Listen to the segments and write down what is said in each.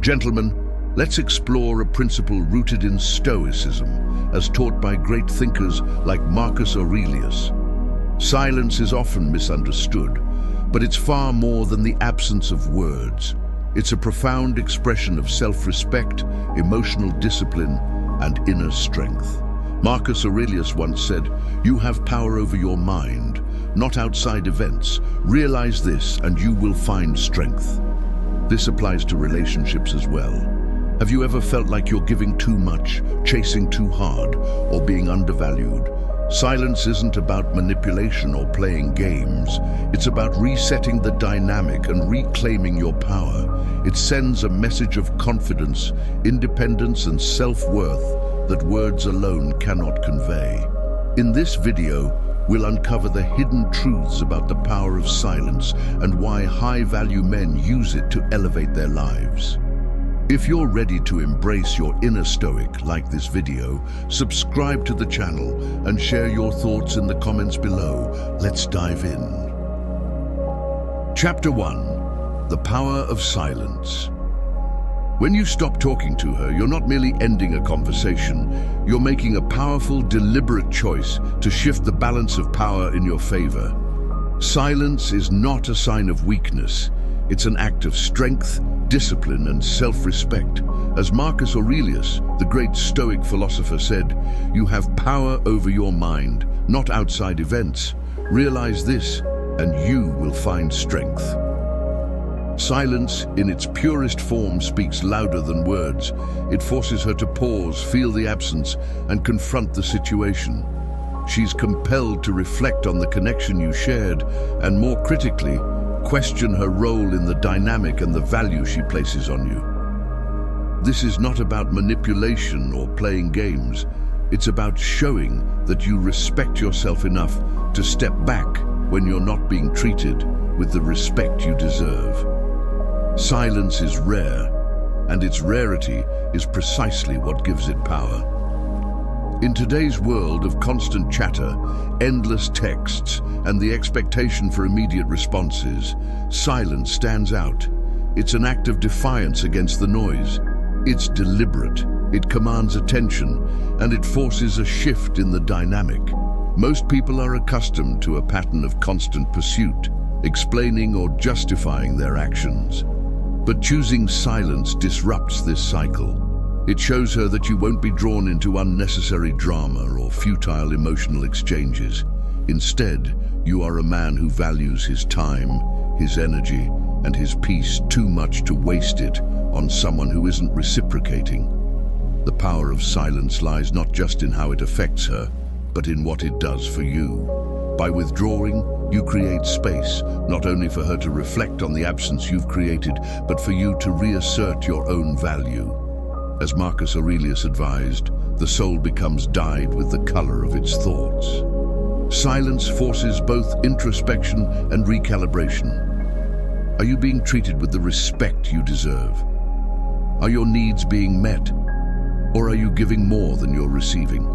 Gentlemen, let's explore a principle rooted in Stoicism, as taught by great thinkers like Marcus Aurelius. Silence is often misunderstood, but it's far more than the absence of words. It's a profound expression of self-respect, emotional discipline, and inner strength. Marcus Aurelius once said, "You have power over your mind, not outside events. Realize this and you will find strength." This applies to relationships as well. Have you ever felt like you're giving too much, chasing too hard, or being undervalued? Silence isn't about manipulation or playing games. It's about resetting the dynamic and reclaiming your power. It sends a message of confidence, independence, and self-worth that words alone cannot convey. In this video, we'll uncover the hidden truths about the power of silence and why high-value men use it to elevate their lives. If you're ready to embrace your inner Stoic like this video, subscribe to the channel and share your thoughts in the comments below. Let's dive in. Chapter 1. The Power of Silence. When you stop talking to her, you're not merely ending a conversation. You're making a powerful, deliberate choice to shift the balance of power in your favor. Silence is not a sign of weakness. It's an act of strength, discipline, and self-respect. As Marcus Aurelius, the great Stoic philosopher, said, "You have power over your mind, not outside events. Realize this, and you will find strength." Silence, in its purest form, speaks louder than words. It forces her to pause, feel the absence, and confront the situation. She's compelled to reflect on the connection you shared, and more critically, question her role in the dynamic and the value she places on you. This is not about manipulation or playing games. It's about showing that you respect yourself enough to step back when you're not being treated with the respect you deserve. Silence is rare, and its rarity is precisely what gives it power. In today's world of constant chatter, endless texts, and the expectation for immediate responses, silence stands out. It's an act of defiance against the noise. It's deliberate, it commands attention, and it forces a shift in the dynamic. Most people are accustomed to a pattern of constant pursuit, explaining or justifying their actions. But choosing silence disrupts this cycle. It shows her that you won't be drawn into unnecessary drama or futile emotional exchanges. Instead, you are a man who values his time, his energy, and his peace too much to waste it on someone who isn't reciprocating. The power of silence lies not just in how it affects her, but in what it does for you. By withdrawing, you create space, not only for her to reflect on the absence you've created, but for you to reassert your own value. As Marcus Aurelius advised, the soul becomes dyed with the color of its thoughts. Silence forces both introspection and recalibration. Are you being treated with the respect you deserve? Are your needs being met? Or are you giving more than you're receiving?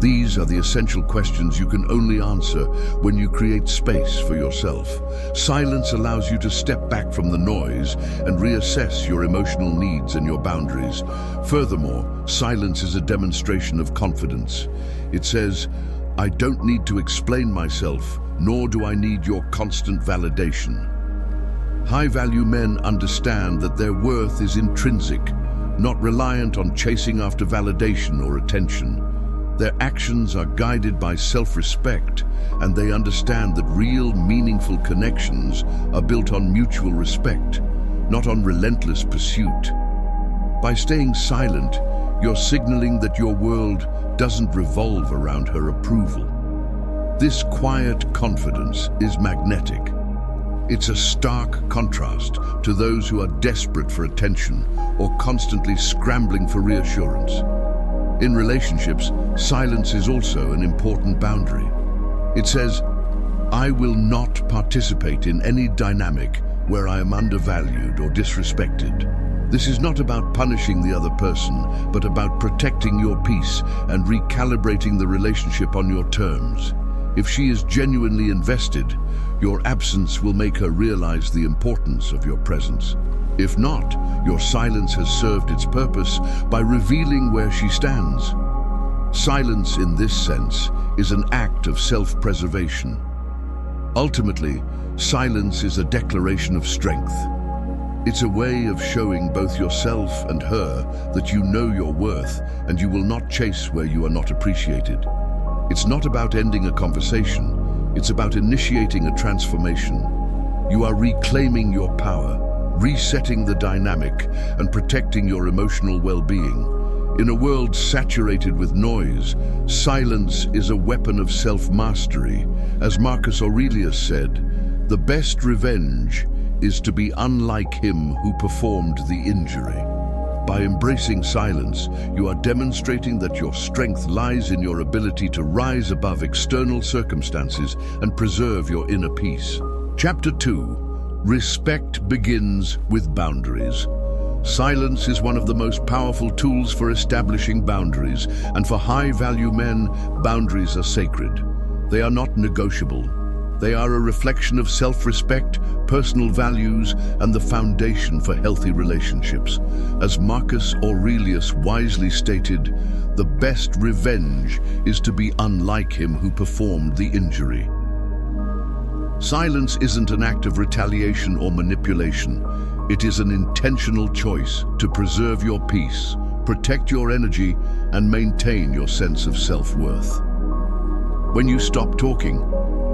These are the essential questions you can only answer when you create space for yourself. Silence allows you to step back from the noise and reassess your emotional needs and your boundaries. Furthermore, silence is a demonstration of confidence. It says, "I don't need to explain myself, nor do I need your constant validation." High-value men understand that their worth is intrinsic, not reliant on chasing after validation or attention. Their actions are guided by self-respect, and they understand that real, meaningful connections are built on mutual respect, not on relentless pursuit. By staying silent, you're signaling that your world doesn't revolve around her approval. This quiet confidence is magnetic. It's a stark contrast to those who are desperate for attention or constantly scrambling for reassurance. In relationships, silence is also an important boundary. It says, "I will not participate in any dynamic where I am undervalued or disrespected." This is not about punishing the other person, but about protecting your peace and recalibrating the relationship on your terms. If she is genuinely invested, Your absence will make her realize the importance of your presence. If not, your silence has served its purpose by revealing where she stands. Silence in this sense is an act of self-preservation. Ultimately, silence is a declaration of strength. It's a way of showing both yourself and her that you know your worth and you will not chase where you are not appreciated. It's not about ending a conversation, it's about initiating a transformation. You are reclaiming your power, resetting the dynamic, and protecting your emotional well-being. In a world saturated with noise, silence is a weapon of self-mastery. As Marcus Aurelius said, "The best revenge is to be unlike him who performed the injury." By embracing silence, you are demonstrating that your strength lies in your ability to rise above external circumstances and preserve your inner peace. Chapter 2. Respect begins with boundaries. Silence is one of the most powerful tools for establishing boundaries, and for high-value men, boundaries are sacred. They are not negotiable. They are a reflection of self-respect, personal values, and the foundation for healthy relationships. As Marcus Aurelius wisely stated, "The best revenge is to be unlike him who performed the injury." Silence isn't an act of retaliation or manipulation. It is an intentional choice to preserve your peace, protect your energy, and maintain your sense of self-worth. When you stop talking,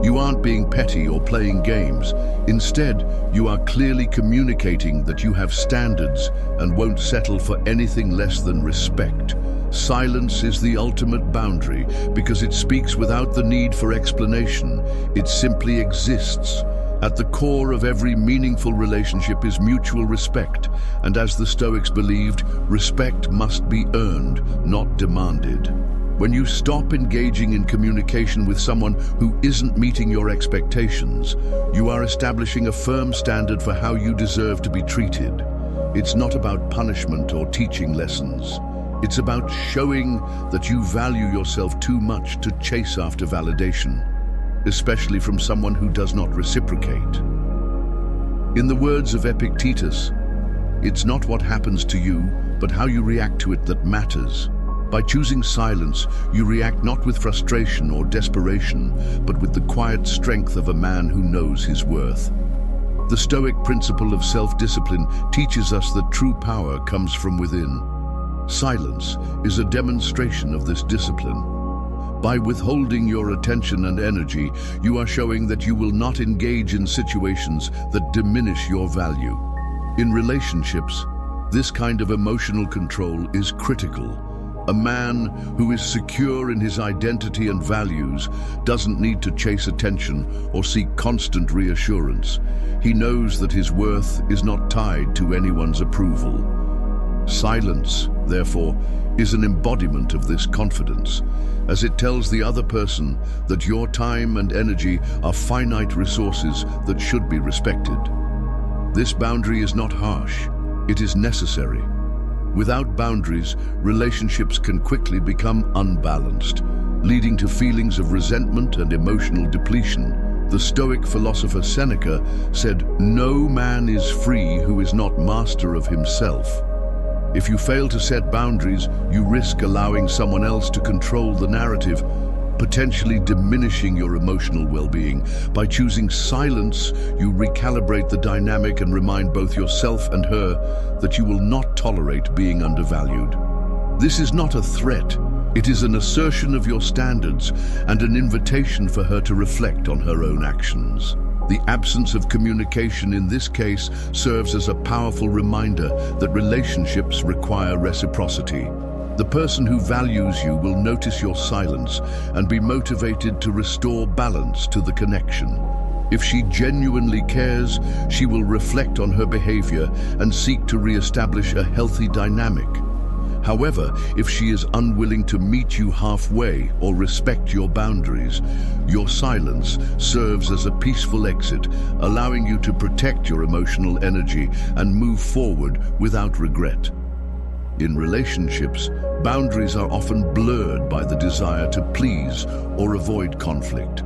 you aren't being petty or playing games. Instead, you are clearly communicating that you have standards and won't settle for anything less than respect. Silence is the ultimate boundary because it speaks without the need for explanation. It simply exists. At the core of every meaningful relationship is mutual respect, and as the Stoics believed, respect must be earned, not demanded. When you stop engaging in communication with someone who isn't meeting your expectations, you are establishing a firm standard for how you deserve to be treated. It's not about punishment or teaching lessons. It's about showing that you value yourself too much to chase after validation, especially from someone who does not reciprocate. In the words of Epictetus, "It's not what happens to you, but how you react to it that matters." By choosing silence, you react not with frustration or desperation, but with the quiet strength of a man who knows his worth. The Stoic principle of self-discipline teaches us that true power comes from within. Silence is a demonstration of this discipline. By withholding your attention and energy, you are showing that you will not engage in situations that diminish your value. In relationships, this kind of emotional control is critical. A man who is secure in his identity and values doesn't need to chase attention or seek constant reassurance. He knows that his worth is not tied to anyone's approval. Silence, therefore, is an embodiment of this confidence, as it tells the other person that your time and energy are finite resources that should be respected. This boundary is not harsh, it is necessary. Without boundaries, relationships can quickly become unbalanced, leading to feelings of resentment and emotional depletion. The Stoic philosopher Seneca said, "No man is free who is not master of himself." If you fail to set boundaries, you risk allowing someone else to control the narrative, potentially diminishing your emotional well-being. By choosing silence, you recalibrate the dynamic and remind both yourself and her that you will not tolerate being undervalued. This is not a threat. It is an assertion of your standards and an invitation for her to reflect on her own actions. The absence of communication in this case serves as a powerful reminder that relationships require reciprocity. The person who values you will notice your silence and be motivated to restore balance to the connection. If she genuinely cares, she will reflect on her behavior and seek to re-establish a healthy dynamic. However, if she is unwilling to meet you halfway or respect your boundaries, your silence serves as a peaceful exit, allowing you to protect your emotional energy and move forward without regret. In relationships, boundaries are often blurred by the desire to please or avoid conflict.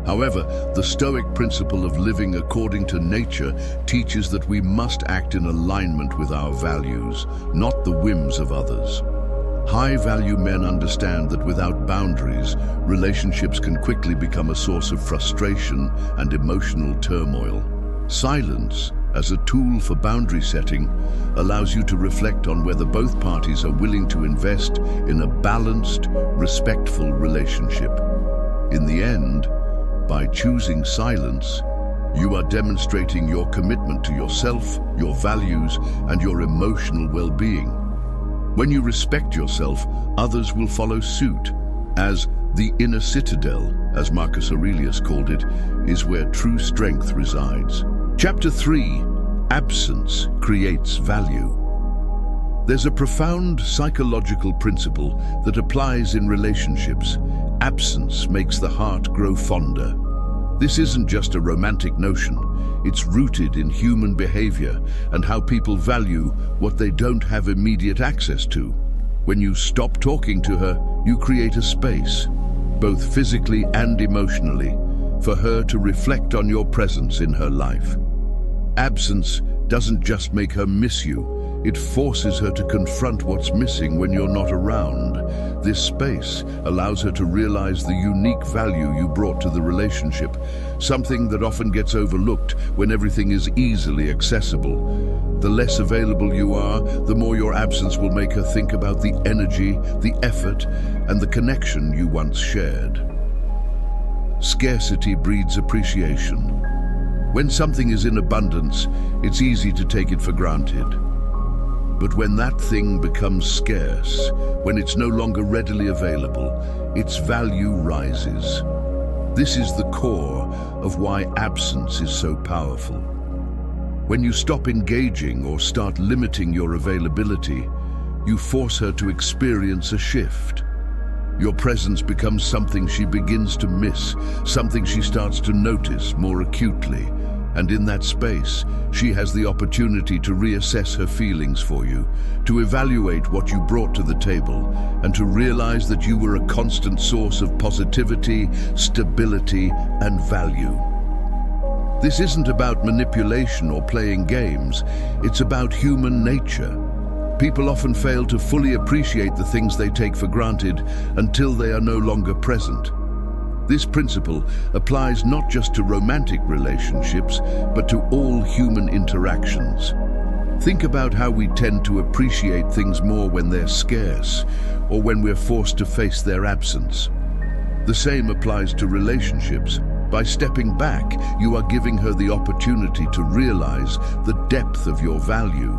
However, the Stoic principle of living according to nature teaches that we must act in alignment with our values, not the whims of others. High-value men understand that without boundaries, relationships can quickly become a source of frustration and emotional turmoil. Silence, as a tool for boundary setting, allows you to reflect on whether both parties are willing to invest in a balanced, respectful relationship. In the end, by choosing silence, you are demonstrating your commitment to yourself, your values, and your emotional well-being. When you respect yourself, others will follow suit, as the inner citadel, as Marcus Aurelius called it, is where true strength resides. Chapter 3. Absence creates value. There's a profound psychological principle that applies in relationships. Absence makes the heart grow fonder. This isn't just a romantic notion. It's rooted in human behavior and how people value what they don't have immediate access to. When you stop talking to her, you create a space, both physically and emotionally, for her to reflect on your presence in her life. Absence doesn't just make her miss you, it forces her to confront what's missing when you're not around. This space allows her to realize the unique value you brought to the relationship, something that often gets overlooked when everything is easily accessible. The less available you are, the more your absence will make her think about the energy, the effort, and the connection you once shared. Scarcity breeds appreciation. When something is in abundance, it's easy to take it for granted. But when that thing becomes scarce, when it's no longer readily available, its value rises. This is the core of why absence is so powerful. When you stop engaging or start limiting your availability, you force her to experience a shift. Your presence becomes something she begins to miss, something she starts to notice more acutely. And in that space, she has the opportunity to reassess her feelings for you, to evaluate what you brought to the table, and to realize that you were a constant source of positivity, stability, and value. This isn't about manipulation or playing games, it's about human nature. People often fail to fully appreciate the things they take for granted until they are no longer present. This principle applies not just to romantic relationships, but to all human interactions. Think about how we tend to appreciate things more when they're scarce, or when we're forced to face their absence. The same applies to relationships. By stepping back, you are giving her the opportunity to realize the depth of your value.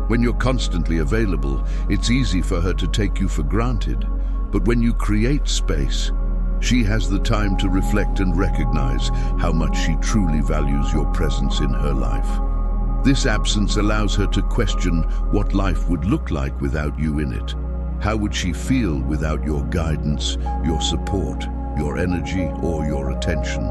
When you're constantly available, it's easy for her to take you for granted. But when you create space, she has the time to reflect and recognize how much she truly values your presence in her life. This absence allows her to question what life would look like without you in it. How would she feel without your guidance, your support, your energy, or your attention?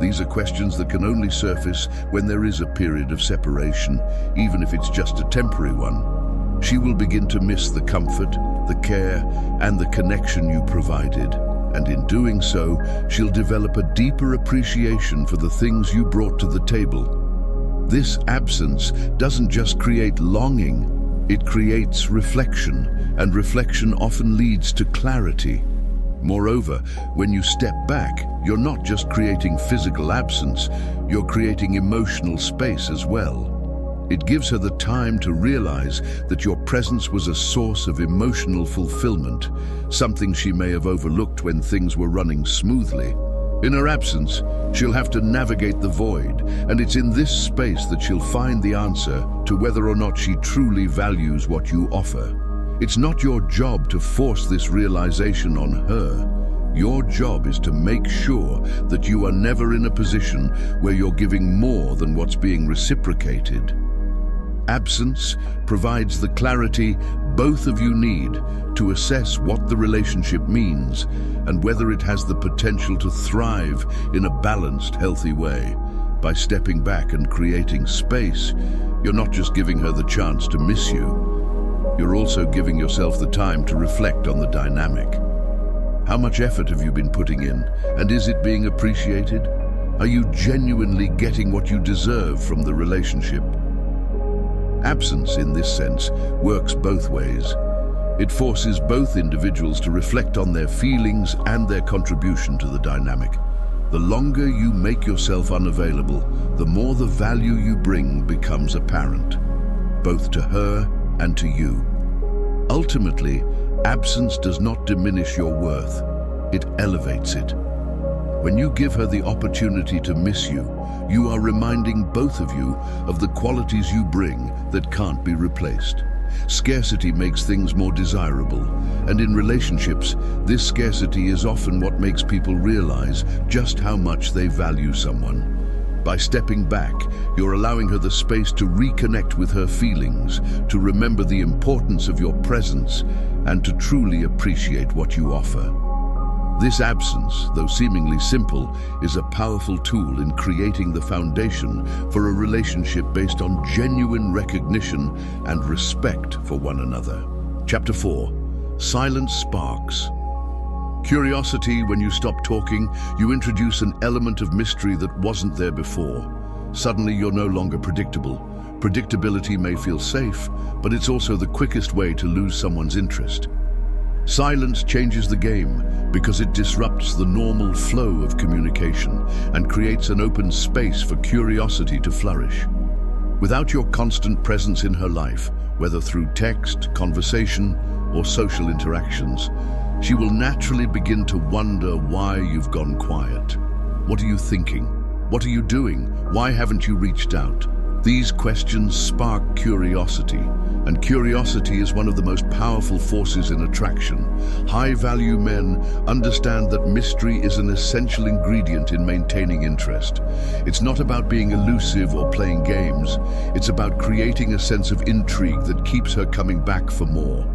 These are questions that can only surface when there is a period of separation, even if it's just a temporary one. She will begin to miss the comfort, the care, and the connection you provided. And in doing so, she'll develop a deeper appreciation for the things you brought to the table. This absence doesn't just create longing, it creates reflection, and reflection often leads to clarity. Moreover, when you step back, you're not just creating physical absence, you're creating emotional space as well. It gives her the time to realize that your presence was a source of emotional fulfillment, something she may have overlooked when things were running smoothly. In her absence, she'll have to navigate the void, and it's in this space that she'll find the answer to whether or not she truly values what you offer. It's not your job to force this realization on her. Your job is to make sure that you are never in a position where you're giving more than what's being reciprocated. Absence provides the clarity both of you need to assess what the relationship means and whether it has the potential to thrive in a balanced, healthy way. By stepping back and creating space, you're not just giving her the chance to miss you, you're also giving yourself the time to reflect on the dynamic. How much effort have you been putting in, and is it being appreciated? Are you genuinely getting what you deserve from the relationship? Absence, in this sense, works both ways. It forces both individuals to reflect on their feelings and their contribution to the dynamic. The longer you make yourself unavailable, the more the value you bring becomes apparent, both to her and to you. Ultimately, absence does not diminish your worth, it elevates it. When you give her the opportunity to miss you, you are reminding both of you of the qualities you bring that can't be replaced. Scarcity makes things more desirable, and in relationships, this scarcity is often what makes people realize just how much they value someone. By stepping back, you're allowing her the space to reconnect with her feelings, to remember the importance of your presence, and to truly appreciate what you offer. This absence, though seemingly simple, is a powerful tool in creating the foundation for a relationship based on genuine recognition and respect for one another. Chapter 4. Silence Sparks. Curiosity. When you stop talking, you introduce an element of mystery that wasn't there before. Suddenly, you're no longer predictable. Predictability may feel safe, but it's also the quickest way to lose someone's interest. Silence changes the game because it disrupts the normal flow of communication and creates an open space for curiosity to flourish. Without your constant presence in her life, whether through text, conversation, or social interactions, she will naturally begin to wonder why you've gone quiet. What are you thinking? What are you doing? Why haven't you reached out? These questions spark curiosity, and curiosity is one of the most powerful forces in attraction. High-value men understand that mystery is an essential ingredient in maintaining interest. It's not about being elusive or playing games. It's about creating a sense of intrigue that keeps her coming back for more.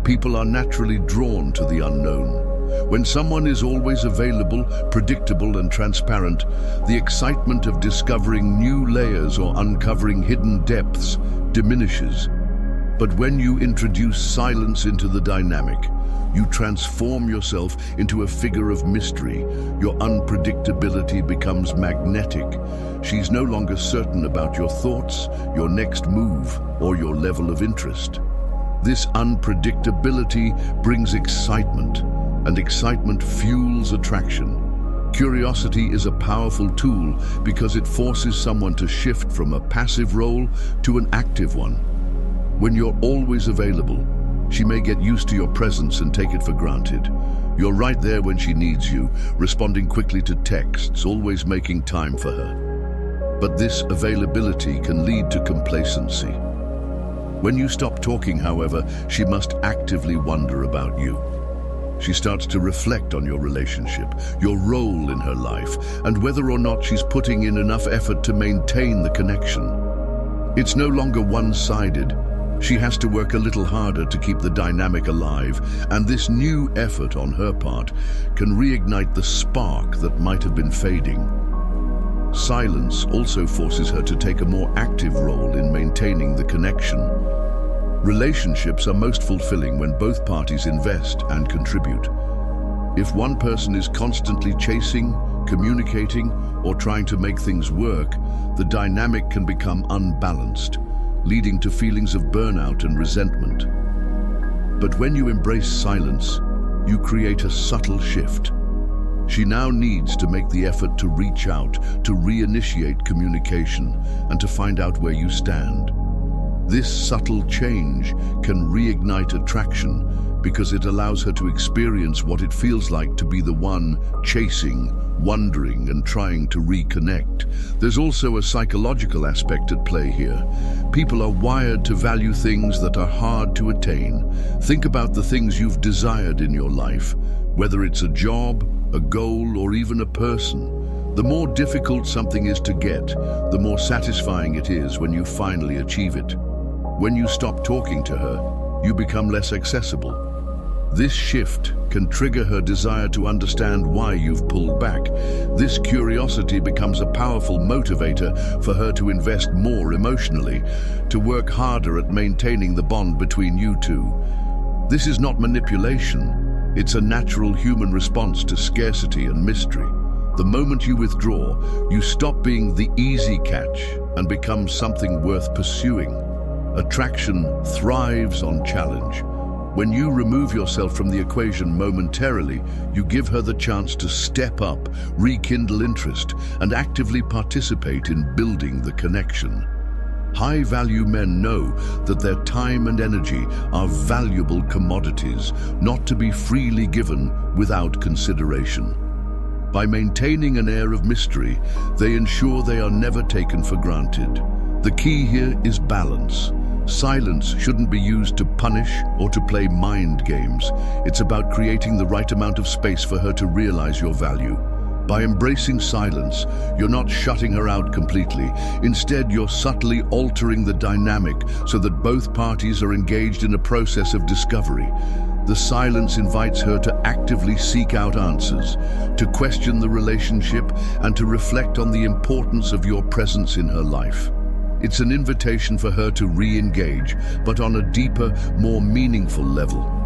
People are naturally drawn to the unknown. When someone is always available, predictable, and transparent, the excitement of discovering new layers or uncovering hidden depths diminishes. But when you introduce silence into the dynamic, you transform yourself into a figure of mystery. Your unpredictability becomes magnetic. She's no longer certain about your thoughts, your next move, or your level of interest. This unpredictability brings excitement, and excitement fuels attraction. Curiosity is a powerful tool because it forces someone to shift from a passive role to an active one. When you're always available, she may get used to your presence and take it for granted. You're right there when she needs you, responding quickly to texts, always making time for her. But this availability can lead to complacency. When you stop talking, however, she must actively wonder about you. She starts to reflect on your relationship, your role in her life, and whether or not she's putting in enough effort to maintain the connection. It's no longer one-sided. She has to work a little harder to keep the dynamic alive, and this new effort on her part can reignite the spark that might have been fading. Silence also forces her to take a more active role in maintaining the connection. Relationships are most fulfilling when both parties invest and contribute. If one person is constantly chasing, communicating, or trying to make things work, the dynamic can become unbalanced, leading to feelings of burnout and resentment. But when you embrace silence, you create a subtle shift. She now needs to make the effort to reach out, to reinitiate communication, and to find out where you stand. This subtle change can reignite attraction because it allows her to experience what it feels like to be the one chasing, wondering, and trying to reconnect. There's also a psychological aspect at play here. People are wired to value things that are hard to attain. Think about the things you've desired in your life, whether it's a job, a goal, or even a person. The more difficult something is to get, the more satisfying it is when you finally achieve it. When you stop talking to her, you become less accessible. This shift can trigger her desire to understand why you've pulled back. This curiosity becomes a powerful motivator for her to invest more emotionally, to work harder at maintaining the bond between you two. This is not manipulation. It's a natural human response to scarcity and mystery. The moment you withdraw, you stop being the easy catch and become something worth pursuing. Attraction thrives on challenge. When you remove yourself from the equation momentarily, you give her the chance to step up, rekindle interest, and actively participate in building the connection. High-value men know that their time and energy are valuable commodities, not to be freely given without consideration. By maintaining an air of mystery, they ensure they are never taken for granted. The key here is balance. Silence shouldn't be used to punish or to play mind games. It's about creating the right amount of space for her to realize your value. By embracing silence, you're not shutting her out completely. Instead, you're subtly altering the dynamic so that both parties are engaged in a process of discovery. The silence invites her to actively seek out answers, to question the relationship, and to reflect on the importance of your presence in her life. It's an invitation for her to re-engage, but on a deeper, more meaningful level.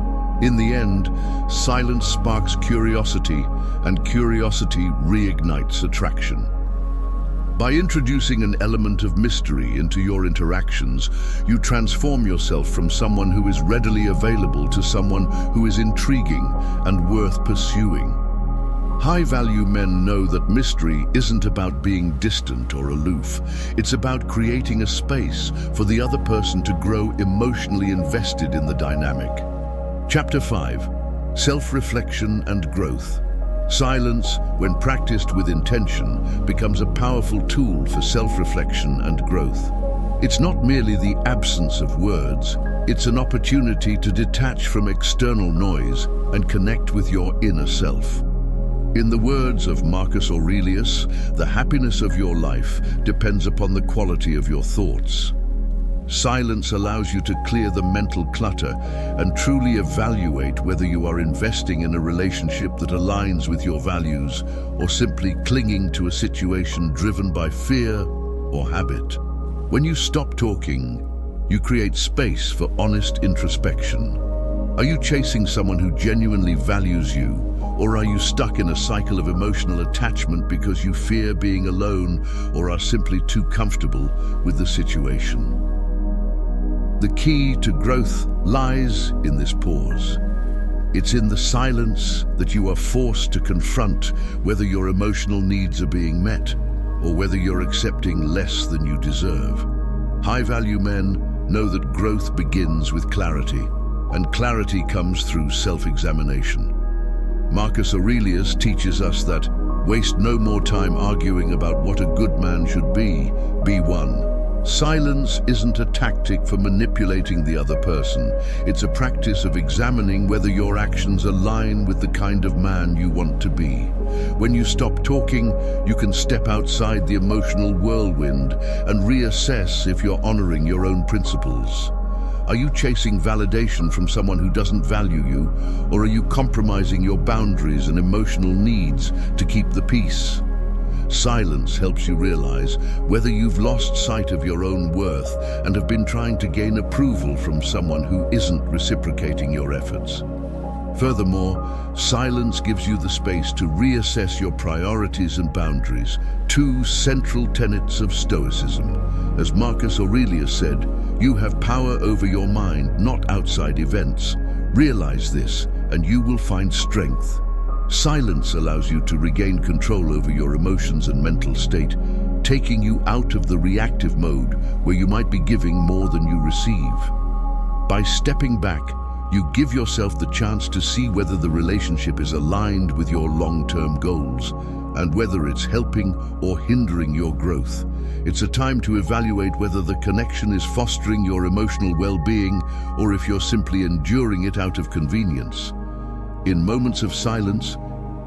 In the end, silence sparks curiosity, and curiosity reignites attraction. By introducing an element of mystery into your interactions, you transform yourself from someone who is readily available to someone who is intriguing and worth pursuing. High-value men know that mystery isn't about being distant or aloof. It's about creating a space for the other person to grow emotionally invested in the dynamic. Chapter 5. Self-reflection and growth. Silence, when practiced with intention, becomes a powerful tool for self-reflection and growth. It's not merely the absence of words, it's an opportunity to detach from external noise and connect with your inner self. In the words of Marcus Aurelius, the happiness of your life depends upon the quality of your thoughts. Silence allows you to clear the mental clutter and truly evaluate whether you are investing in a relationship that aligns with your values or simply clinging to a situation driven by fear or habit. When you stop talking, you create space for honest introspection. Are you chasing someone who genuinely values you? Or are you stuck in a cycle of emotional attachment because you fear being alone or are simply too comfortable with the situation? The key to growth lies in this pause. It's in the silence that you are forced to confront whether your emotional needs are being met or whether you're accepting less than you deserve. High-value men know that growth begins with clarity, and clarity comes through self-examination. Marcus Aurelius teaches us that waste no more time arguing about what a good man should be one. Silence isn't a tactic for manipulating the other person. It's a practice of examining whether your actions align with the kind of man you want to be. When you stop talking, you can step outside the emotional whirlwind and reassess if you're honoring your own principles. Are you chasing validation from someone who doesn't value you, or are you compromising your boundaries and emotional needs to keep the peace? Silence helps you realize whether you've lost sight of your own worth and have been trying to gain approval from someone who isn't reciprocating your efforts. Furthermore, silence gives you the space to reassess your priorities and boundaries, two central tenets of Stoicism. As Marcus Aurelius said, you have power over your mind, not outside events. Realize this, and you will find strength. Silence allows you to regain control over your emotions and mental state, taking you out of the reactive mode where you might be giving more than you receive. By stepping back, you give yourself the chance to see whether the relationship is aligned with your long-term goals and whether it's helping or hindering your growth. It's a time to evaluate whether the connection is fostering your emotional well-being or if you're simply enduring it out of convenience. In moments of silence,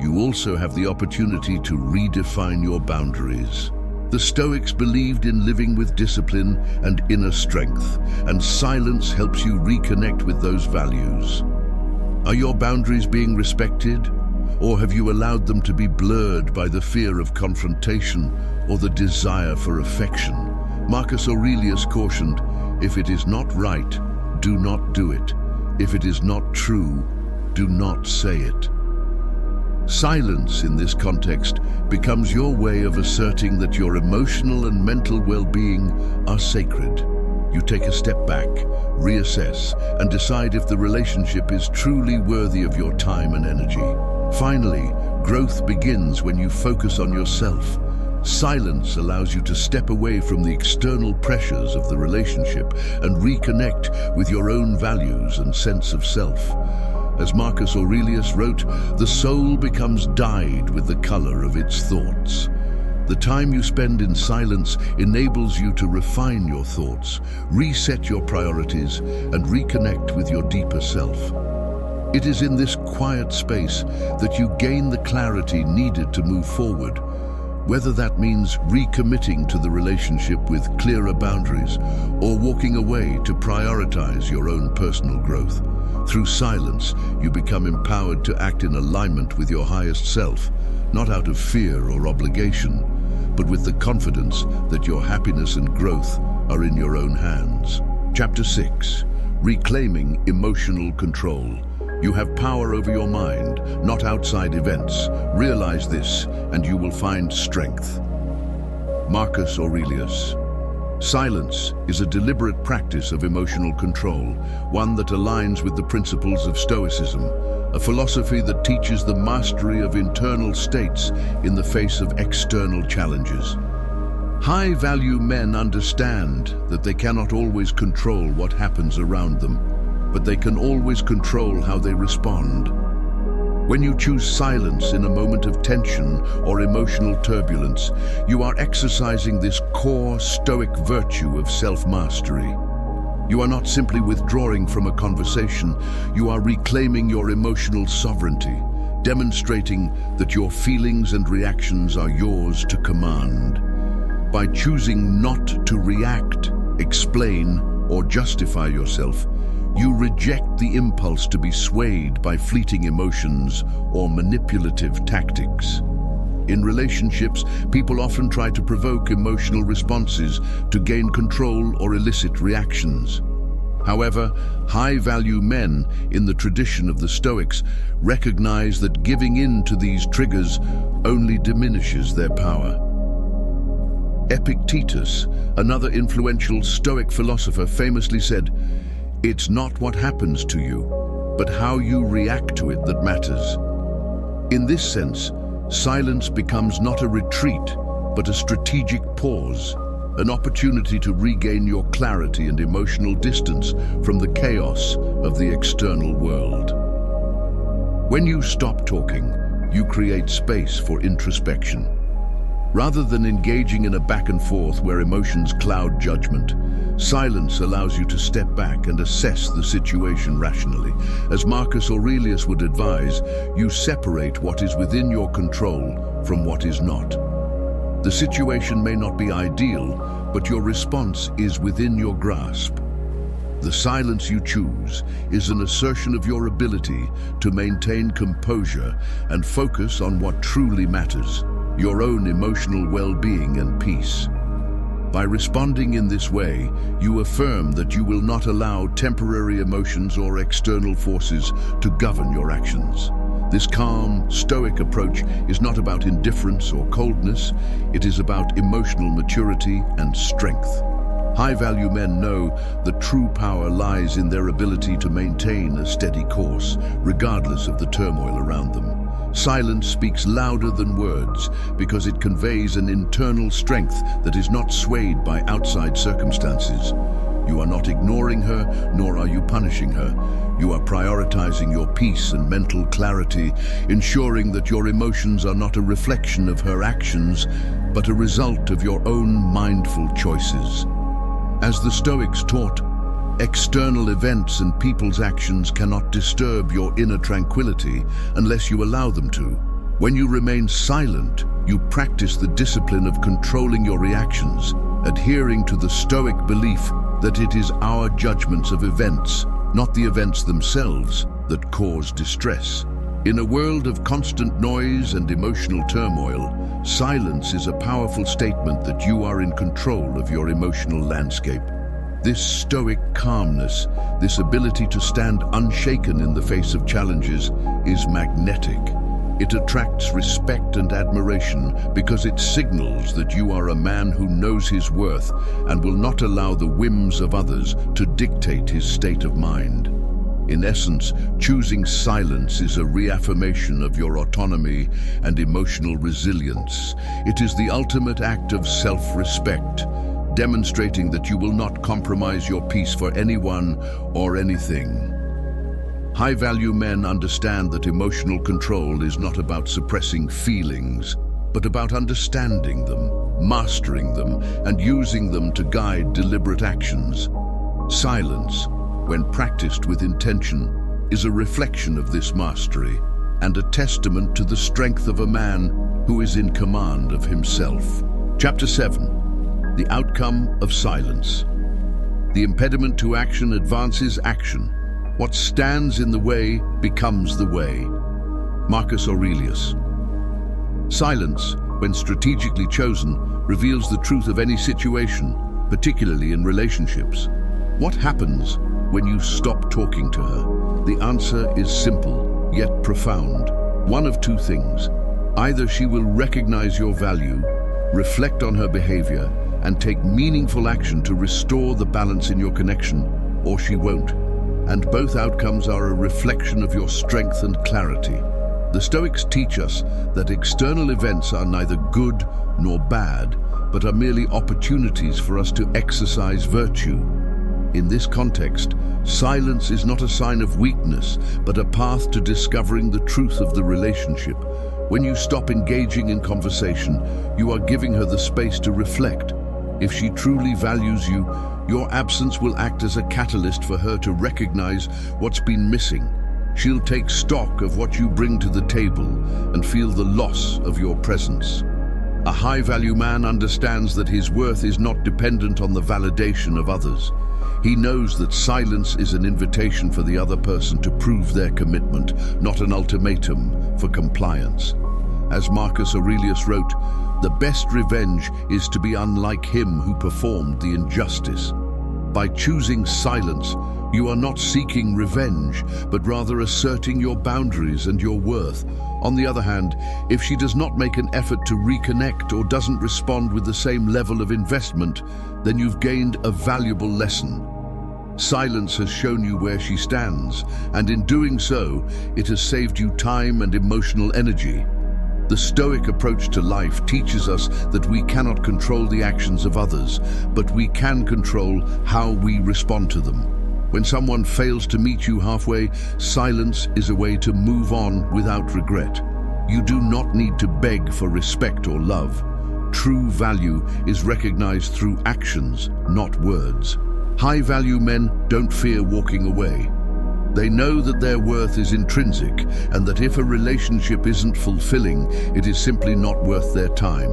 you also have the opportunity to redefine your boundaries. The Stoics believed in living with discipline and inner strength, and silence helps you reconnect with those values. Are your boundaries being respected, or have you allowed them to be blurred by the fear of confrontation or the desire for affection? Marcus Aurelius cautioned, "If it is not right, do not do it. If it is not true, do not say it. Silence in this context becomes your way of asserting that your emotional and mental well-being are sacred. You take a step back, reassess, and decide if the relationship is truly worthy of your time and energy. Finally, growth begins when you focus on yourself. Silence allows you to step away from the external pressures of the relationship and reconnect with your own values and sense of self. As Marcus Aurelius wrote, the soul becomes dyed with the color of its thoughts. The time you spend in silence enables you to refine your thoughts, reset your priorities, and reconnect with your deeper self. It is in this quiet space that you gain the clarity needed to move forward, whether that means recommitting to the relationship with clearer boundaries or walking away to prioritize your own personal growth. Through silence, you become empowered to act in alignment with your highest self, not out of fear or obligation, but with the confidence that your happiness and growth are in your own hands. Chapter 6. Reclaiming emotional control. You have power over your mind, not outside events. Realize this, and you will find strength. Marcus Aurelius. Silence is a deliberate practice of emotional control, one that aligns with the principles of Stoicism, a philosophy that teaches the mastery of internal states in the face of external challenges. High-value men understand that they cannot always control what happens around them, but they can always control how they respond. When you choose silence in a moment of tension or emotional turbulence, you are exercising this core Stoic virtue of self-mastery. You are not simply withdrawing from a conversation, you are reclaiming your emotional sovereignty, demonstrating that your feelings and reactions are yours to command. By choosing not to react, explain, or justify yourself, you reject the impulse to be swayed by fleeting emotions or manipulative tactics. In relationships, people often try to provoke emotional responses to gain control or elicit reactions. However, high-value men in the tradition of the Stoics recognize that giving in to these triggers only diminishes their power. Epictetus, another influential Stoic philosopher, famously said, "It's not what happens to you, but how you react to it that matters." In this sense, silence becomes not a retreat, but a strategic pause, an opportunity to regain your clarity and emotional distance from the chaos of the external world. When you stop talking, you create space for introspection. Rather than engaging in a back and forth where emotions cloud judgment, silence allows you to step back and assess the situation rationally. As Marcus Aurelius would advise, you separate what is within your control from what is not. The situation may not be ideal, but your response is within your grasp. The silence you choose is an assertion of your ability to maintain composure and focus on what truly matters, your own emotional well-being and peace. By responding in this way, you affirm that you will not allow temporary emotions or external forces to govern your actions. This calm, stoic approach is not about indifference or coldness, it is about emotional maturity and strength. High-value men know that true power lies in their ability to maintain a steady course, regardless of the turmoil around them. Silence speaks louder than words because it conveys an internal strength that is not swayed by outside circumstances. You are not ignoring her, nor are you punishing her. You are prioritizing your peace and mental clarity, ensuring that your emotions are not a reflection of her actions, but a result of your own mindful choices. As the Stoics taught, external events and people's actions cannot disturb your inner tranquility unless you allow them to. When you remain silent, you practice the discipline of controlling your reactions, adhering to the Stoic belief that it is our judgments of events, not the events themselves, that cause distress. In a world of constant noise and emotional turmoil, silence is a powerful statement that you are in control of your emotional landscape. This stoic calmness, this ability to stand unshaken in the face of challenges, is magnetic. It attracts respect and admiration because it signals that you are a man who knows his worth and will not allow the whims of others to dictate his state of mind. In essence, choosing silence is a reaffirmation of your autonomy and emotional resilience. It is the ultimate act of self-respect, demonstrating that you will not compromise your peace for anyone or anything. High-value men understand that emotional control is not about suppressing feelings, but about understanding them, mastering them, and using them to guide deliberate actions. Silence, when practiced with intention, is a reflection of this mastery and a testament to the strength of a man who is in command of himself. Chapter 7. The outcome of silence. The impediment to action advances action. What stands in the way becomes the way. Marcus Aurelius. Silence, when strategically chosen, reveals the truth of any situation, particularly in relationships. What happens when you stop talking to her? The answer is simple, yet profound. One of two things. Either she will recognize your value, reflect on her behavior, and take meaningful action to restore the balance in your connection, or she won't. And both outcomes are a reflection of your strength and clarity. The Stoics teach us that external events are neither good nor bad, but are merely opportunities for us to exercise virtue. In this context, silence is not a sign of weakness, but a path to discovering the truth of the relationship. When you stop engaging in conversation, you are giving her the space to reflect. If she truly values you, your absence will act as a catalyst for her to recognize what's been missing. She'll take stock of what you bring to the table and feel the loss of your presence. A high-value man understands that his worth is not dependent on the validation of others. He knows that silence is an invitation for the other person to prove their commitment, not an ultimatum for compliance. As Marcus Aurelius wrote, "The best revenge is to be unlike him who performed the injustice." By choosing silence, you are not seeking revenge, but rather asserting your boundaries and your worth. On the other hand, if she does not make an effort to reconnect or doesn't respond with the same level of investment, then you've gained a valuable lesson. Silence has shown you where she stands, and in doing so, it has saved you time and emotional energy. The Stoic approach to life teaches us that we cannot control the actions of others, but we can control how we respond to them. When someone fails to meet you halfway, silence is a way to move on without regret. You do not need to beg for respect or love. True value is recognized through actions, not words. High-value men don't fear walking away. They know that their worth is intrinsic and that if a relationship isn't fulfilling, it is simply not worth their time.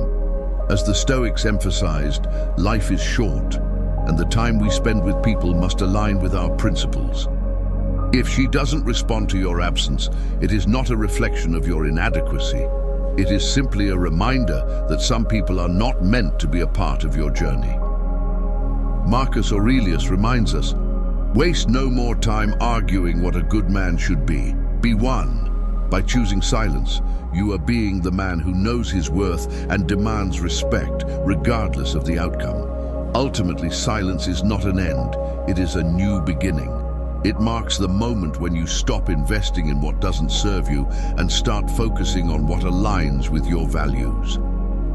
As the Stoics emphasized, life is short, and the time we spend with people must align with our principles. If she doesn't respond to your absence, it is not a reflection of your inadequacy. It is simply a reminder that some people are not meant to be a part of your journey. Marcus Aurelius reminds us, "Waste no more time arguing what a good man should be. Be one." By choosing silence, you are being the man who knows his worth and demands respect, regardless of the outcome. Ultimately, silence is not an end, it is a new beginning. It marks the moment when you stop investing in what doesn't serve you and start focusing on what aligns with your values.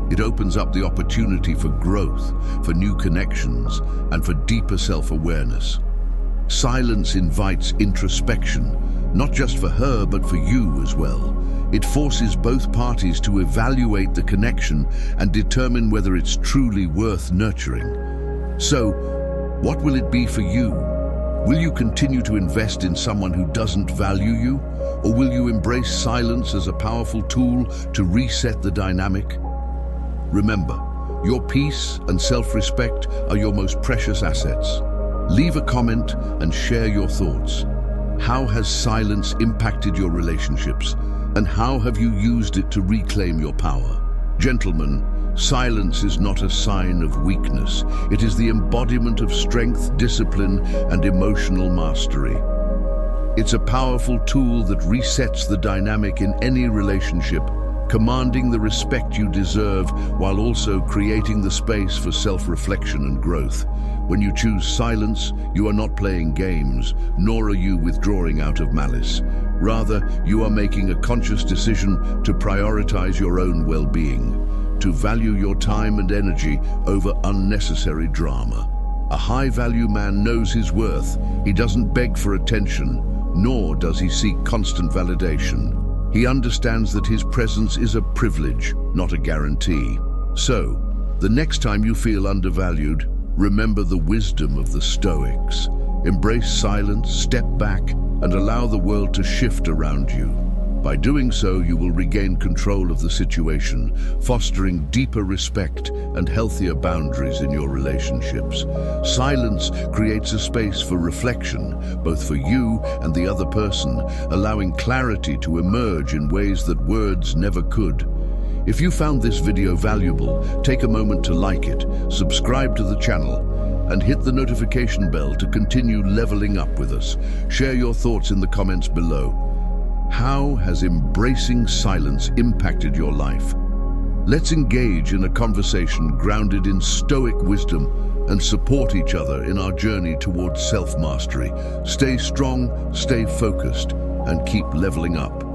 It opens up the opportunity for growth, for new connections, and for deeper self-awareness. Silence invites introspection, not just for her, but for you as well. It forces both parties to evaluate the connection and determine whether it's truly worth nurturing. So, what will it be for you? Will you continue to invest in someone who doesn't value you? Or will you embrace silence as a powerful tool to reset the dynamic? Remember, your peace and self-respect are your most precious assets. Leave a comment and share your thoughts. How has silence impacted your relationships? And how have you used it to reclaim your power? Gentlemen, Silence is not a sign of weakness. It is the embodiment of strength, discipline, and emotional mastery. It's a powerful tool that resets the dynamic in any relationship, commanding the respect you deserve while also creating the space for self-reflection and growth. When you choose silence, you are not playing games, nor are you withdrawing out of malice. Rather, you are making a conscious decision to prioritize your own well-being, to value your time and energy over unnecessary drama. A high-value man knows his worth. He doesn't beg for attention, nor does he seek constant validation. He understands that his presence is a privilege, not a guarantee. So, the next time you feel undervalued, remember the wisdom of the Stoics. Embrace silence, step back, and allow the world to shift around you. By doing so, you will regain control of the situation, fostering deeper respect and healthier boundaries in your relationships. Silence creates a space for reflection, both for you and the other person, allowing clarity to emerge in ways that words never could. If you found this video valuable, take a moment to like it, subscribe to the channel, and hit the notification bell to continue leveling up with us. Share your thoughts in the comments below. How has embracing silence impacted your life? Let's engage in a conversation grounded in Stoic wisdom and support each other in our journey towards self-mastery. Stay strong, stay focused, and keep leveling up.